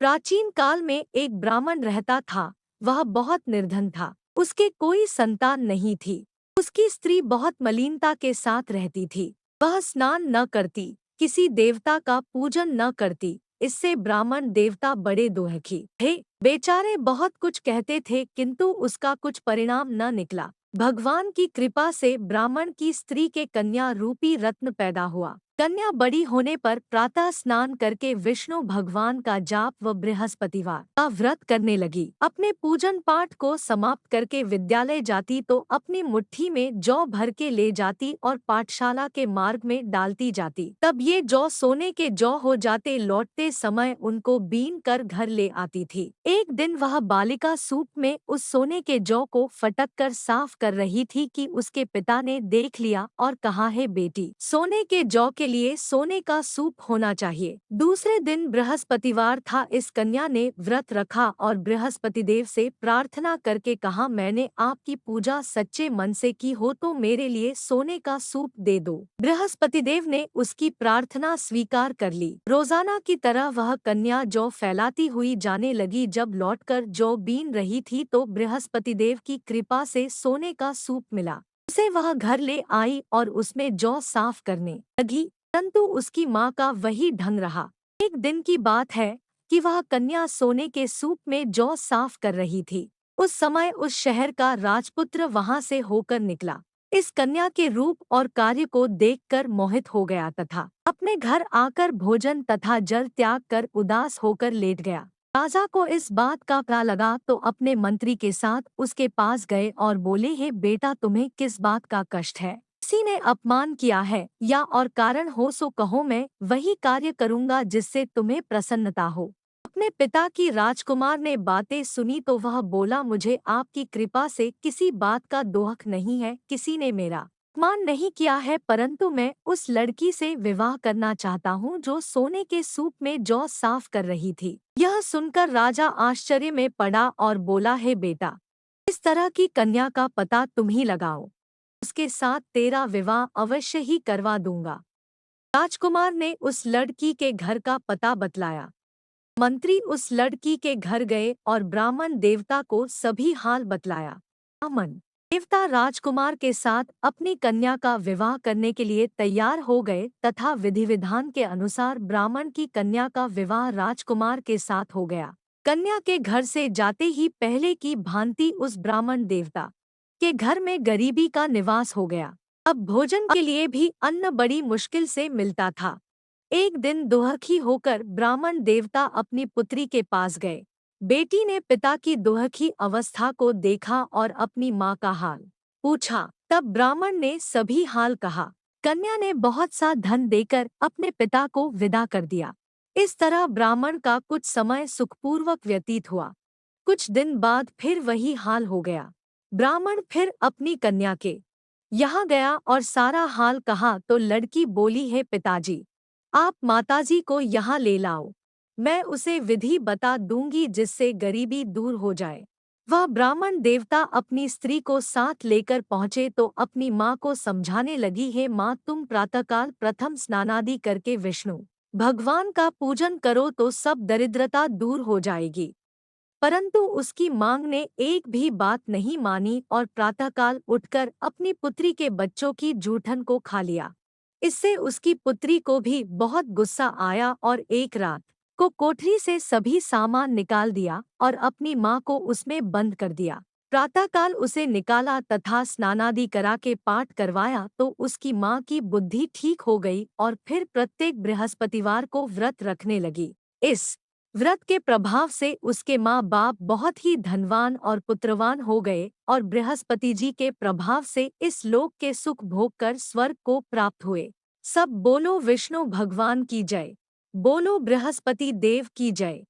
प्राचीन काल में एक ब्राह्मण रहता था। वह बहुत निर्धन था। उसके कोई संतान नहीं थी। उसकी स्त्री बहुत मलिनता के साथ रहती थी। वह स्नान न करती, किसी देवता का पूजन न करती। इससे ब्राह्मण देवता बड़े दुखी थे। बेचारे बहुत कुछ कहते थे किंतु उसका कुछ परिणाम न निकला। भगवान की कृपा से ब्राह्मण की स्त्री के कन्या रूपी रत्न पैदा हुआ। कन्या बड़ी होने पर प्रातः स्नान करके विष्णु भगवान का जाप व बृहस्पतिवार का व्रत करने लगी। अपने पूजन पाठ को समाप्त करके विद्यालय जाती तो अपनी मुट्ठी में जौ भर के ले जाती और पाठशाला के मार्ग में डालती जाती। तब ये जौ सोने के जौ हो जाते। लौटते समय उनको बीन कर घर ले आती थी। एक दिन वह बालिका सूप में उस सोने के जौ को फटक कर साफ कर रही थी कि उसके पिता ने देख लिया और कहा, है बेटी, सोने के जौ के लिए सोने का सूप होना चाहिए। दूसरे दिन बृहस्पतिवार था। इस कन्या ने व्रत रखा और बृहस्पतिदेव से प्रार्थना करके कहा, मैंने आपकी पूजा सच्चे मन से की हो तो मेरे लिए सोने का सूप दे दो। बृहस्पतिदेव ने उसकी प्रार्थना स्वीकार कर ली। रोजाना की तरह वह कन्या जौ फैलाती हुई जाने लगी। जब लौटकर जौ बीन रही थी तो बृहस्पतिदेव की कृपा से सोने का सूप मिला। उसे वह घर ले आई और उसमें जौ साफ करने लगी, परंतु उसकी माँ का वही ढंग रहा। एक दिन की बात है कि वह कन्या सोने के सूप में जौ साफ कर रही थी। उस समय उस शहर का राजपुत्र वहां से होकर निकला। इस कन्या के रूप और कार्य को देखकर मोहित हो गया तथा अपने घर आकर भोजन तथा जल त्याग कर उदास होकर लेट गया। राजा को इस बात का पता लगा तो अपने मंत्री के साथ उसके पास गए और बोले, हे बेटा, तुम्हें किस बात का कष्ट है? किसी ने अपमान किया है या और कारण हो सो कहो, मैं वही कार्य करूँगा जिससे तुम्हें प्रसन्नता हो। अपने पिता की राजकुमार ने बातें सुनी तो वह बोला, मुझे आपकी कृपा से किसी बात का दुख नहीं है। किसी ने मेरा अपमान नहीं किया है, परंतु मैं उस लड़की से विवाह करना चाहता हूँ जो सोने के सूप में जौ साफ कर रही थी। यह सुनकर राजा आश्चर्य में पड़ा और बोला, है बेटा, इस तरह की कन्या का पता तुम ही लगाओ, उसके साथ तेरा विवाह अवश्य ही करवा दूंगा। राजकुमार ने उस लड़की के घर का पता बतलाया। मंत्री उस लड़की के घर गए और ब्राह्मण देवता को सभी हाल बतलाया। ब्राह्मण देवता राजकुमार के साथ अपनी कन्या का विवाह करने के लिए तैयार हो गए तथा विधि विधान के अनुसार ब्राह्मण की कन्या का विवाह राजकुमार के साथ हो गया। कन्या के घर से जाते ही पहले की भांति उस ब्राह्मण देवता के घर में गरीबी का निवास हो गया। अब भोजन के लिए भी अन्न बड़ी मुश्किल से मिलता था। एक दिन दुखी होकर ब्राह्मण देवता अपनी पुत्री के पास गए। बेटी ने पिता की दुखी अवस्था को देखा और अपनी माँ का हाल पूछा। तब ब्राह्मण ने सभी हाल कहा। कन्या ने बहुत सा धन देकर अपने पिता को विदा कर दिया। इस तरह ब्राह्मण का कुछ समय सुखपूर्वक व्यतीत हुआ। कुछ दिन बाद फिर वही हाल हो गया। ब्राह्मण फिर अपनी कन्या के यहाँ गया और सारा हाल कहा तो लड़की बोली, है पिताजी, आप माताजी को यहाँ ले लाओ, मैं उसे विधि बता दूंगी जिससे गरीबी दूर हो जाए। वह ब्राह्मण देवता अपनी स्त्री को साथ लेकर पहुँचे तो अपनी माँ को समझाने लगी, है माँ, तुम प्रातःकाल प्रथम स्नानादि करके विष्णु भगवान का पूजन करो तो सब दरिद्रता दूर हो जाएगी। परंतु उसकी मांग ने एक भी बात नहीं मानी और प्रातःकाल उठकर अपनी पुत्री के बच्चों की जूठन को खा लिया। इससे उसकी पुत्री को भी बहुत गुस्सा आया और एक रात को कोठरी से सभी सामान निकाल दिया और अपनी माँ को उसमें बंद कर दिया। प्रातःकाल उसे निकाला तथा स्नानादि करा के पाठ करवाया तो उसकी माँ की बुद्धि ठीक हो गई और फिर प्रत्येक बृहस्पतिवार को व्रत रखने लगी। इस व्रत के प्रभाव से उसके माँ बाप बहुत ही धनवान और पुत्रवान हो गए और बृहस्पति जी के प्रभाव से इस लोक के सुख भोग कर स्वर्ग को प्राप्त हुए। सब बोलो विष्णु भगवान की जय, बोलो बृहस्पति देव की जय।